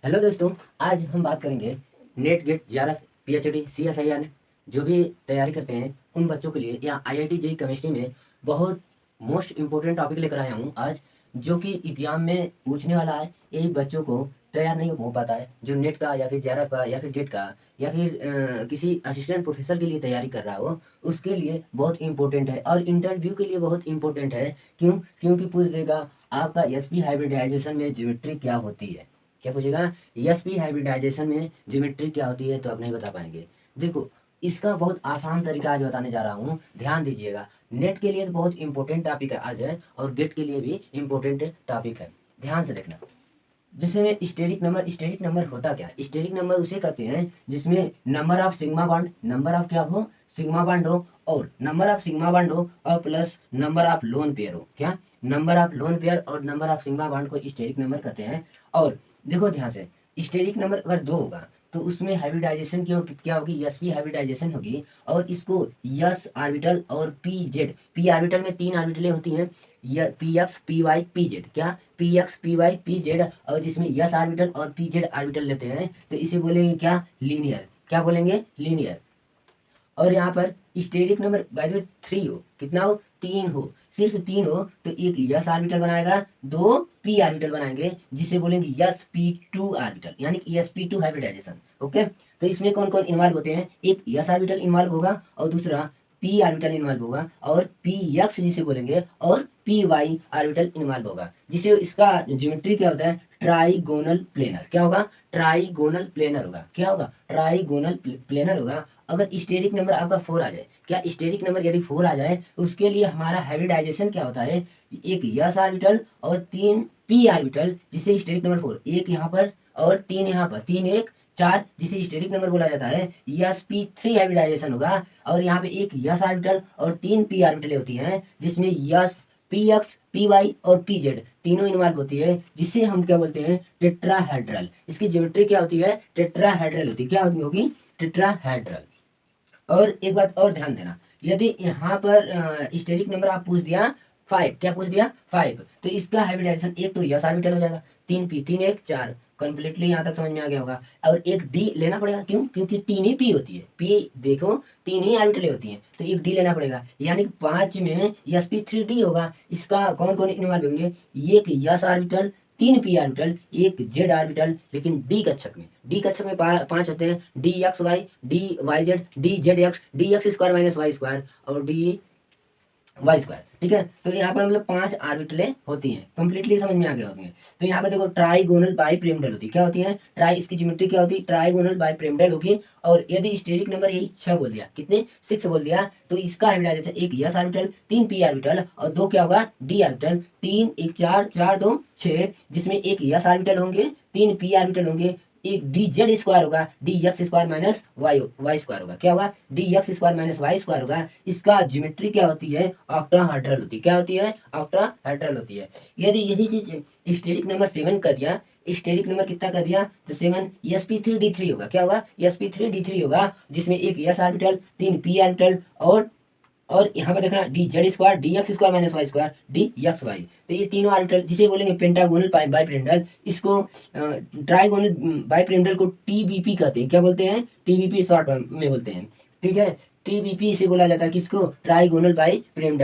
Hello दोस्तों, आज हम बात करेंगे NET GATE JRF PhD CSIR जो भी तैयारी करते हैं उन बच्चों के लिए या आईआईटी जेईई केमिस्ट्री में बहुत मोस्ट इम्पोर्टेंट टॉपिक लेकर आया हूँ आज, जो कि एग्जाम में पूछने वाला है। यही बच्चों को तैयार नहीं हो पाता है, जो नेट का या फिर जेआरएफ का या फिर गेट का या फिर किसी असिस्टेंट प्रोफेसर के लिए तैयारी कर रहा हो, उसके लिए बहुत इंपॉर्टेंट है और इंटरव्यू के लिए बहुत इंपॉर्टेंट है। क्योंकि पूछ देगा आपका एसपी हाइब्रिडाइजेशन में ज्योमेट्री क्या होती है। क्या पूछेगा? एसपी हाइब्रिडाइजेशन में ज्योमेट्री क्या होती है, तो आप नहीं बता पाएंगे। देखो, इसका बहुत आसान तरीका आज बताने जा रहा हूँ, ध्यान दीजिएगा। नेट के लिए तो बहुत इंपॉर्टेंट टॉपिक है आज है, और गेट के लिए भी इंपॉर्टेंट टॉपिक है। ध्यान से देखना। जैसे में स्टेरिक नंबर होता क्या है? स्टेरिक नंबर उसे कहते हैं जिसमें number of sigma bond, number of क्या हो, सिग्मा बॉन्ड हो, और नंबर ऑफ सिग्मा बॉन्ड हो और plus number of lone pair हो। क्या? नंबर ऑफ लोन पेयर और नंबर ऑफ सिग्मा बॉन्ड को स्टेरिक नंबर कहते हैं। और देखो ध्यान से, स्टेरिक नंबर अगर 2 होगा तो उसमें हाइब्रिडाइजेशन क्या होगी? एसपी हाइब्रिडाइजेशन होगी। और इसको एस ऑर्बिटल और पी जेड, पी ऑर्बिटल में 3 ऑर्बिटलें होती हैं, P x P Y P Z. क्या? P x P Y P Z. और जिसमें एस ऑर्बिटल और पी जेड ऑर्बिटल लेते हैं तो इसे बोलेंगे क्या? लीनियर। क्या बोलेंगे? लीनियर। और यहाँ पर steric number by the way 3 हो, कितना हो? 3 हो, सिर्फ 3 हो तो एक एस ऑर्बिटल बनाएगा, 2 पी ऑर्बिटल बनाएंगे, जिसे बोलेंगे sp2 ऑर्बिटल, यानी कि sp2 हाइब्रिडाइजेशन। ओके, तो इसमें कौन कौन इन्वॉल्व होते हैं? एक एस ऑर्बिटल इन्वॉल्व होगा और दूसरा पी ऑर्बिटल इन्वॉल्व होगा और पी एक्स जिसे बोलेंगे, और पी वाई ऑर्बिटल इन्वॉल्व होगा, जिसे इसका ज्योमेट्री क्या होता है? Trigonal planar. क्या होगा? ट्राइगोनल प्लेनर होगा। क्या होगा? ट्राइगोनल प्लेनर होगा। अगर स्टेरिक नंबर आपका 4 आ जाए, क्या स्टेरिक नंबर यदि 4 आ जाए, उसके लिए हमारा हाइब्रिडाइजेशन क्या होता है? एक एस ऑर्बिटल और 3 पी ऑर्बिटल, जिसे स्टेरिक नंबर 4, एक यहाँ पर और 3 यहाँ पर, 3 1 4, जिसे स्टेरिक नंबर बोला जाता है। sp3 हाइब्रिडाइजेशन होगा। और यहाँ पे एक एस ऑर्बिटल और 3 पी ऑर्बिटलें होती हैं, जिसमें s p x P y और पी जेड तीनों इन्वॉल्व होती है, जिसे हम क्या बोलते हैं? टेट्राहेड्रल। इसकी ज्योमेट्री क्या होती है? टेट्राहेड्रल होती है। क्या होगी? टेट्राहेड्रल। और एक बात और ध्यान देना, यदि यहाँ पर स्टेरिक नंबर आप पूछ दिया 5, क्या पूछ दिया? 5, तो इसका हाइब्रिडाइजेशन एक तो यस ऑर्बिटल हो जाएगा, 3 पी, 3 1 4, कंप्लीटली यहाँ तक समझ में आ गया होगा। और एक डी लेना पड़ेगा, क्योंकि 3 ही पी होती है, पी देखो 3 ही ऑर्बिटलें होती हैं, तो एक डी लेना पड़ेगा, यानी कि 5 में sp3d होगा। इसका कौन कौन इन्वॉल्व होंगे? एक यस ऑर्बिटल, 3 पी ऑर्बिटल, एक जेड ऑर्बिटल, लेकिन डी कक्षक में, पांच होते हैं, d x y, d y z, d z x, d x square minus y square, और डी वाई स्क्वायर। ठीक है, तो यहाँ पर मतलब 5 ऑर्बिटलें होती हैं, कंप्लीटली समझ में आ गया होंगे। तो यहाँ पर देखो ट्राइगोनल बाई पिरामिडल होती है। क्या होती है? ट्राई, इसकी ज्योमेट्री क्या होती है? ट्राइगोनल बाई पिरामिडल होगी। और यदि स्टेरिक नंबर यही 6 बोल दिया, कितने? 6 बोल दिया, तो इसका हाइब्रिडाइजेशन एक एस ऑर्बिटल, 3 पी ऑर्बिटल और 2 क्या होगा? D orbital. 3 1 4 4 2 6, जिसमें एक एस ऑर्बिटल होंगे, 3 पी ऑर्बिटल होंगे, एक डी जेड स्क्वायर होगा, d x square minus y square होगा। क्या होगा? D x square minus y square होगा। इसका ज्योमेट्री क्या होती है? ऑक्टाहेड्रल होती है। क्या होती है? ऑक्टाहेड्रल होती है। यदि यही चीज स्टेरिक नंबर 7 कर दिया, स्टेरिक नंबर कितना कर दिया? तो 7 sp3d3 होगा। क्या होगा? sp3d3 होगा, जिसमें एक एस ऑर्बिटल, 3 पी ऑर्बिटल और यहाँ पर देखना d z square, d x square minus y square, d x y. तो ये तीनों ऑर्बिटल, जिसे बोलेंगे पेंटागोनल बाइपिरामिडल। इसको ट्राइगोनल बाइपिरामिडल को टीबीपी कहते हैं। क्या बोलते हैं? टीबीपी शॉर्ट में बोलते हैं। ठीक है, टीबीपी इसे बोला जाता है, किसको? Trigonal bipyramidal.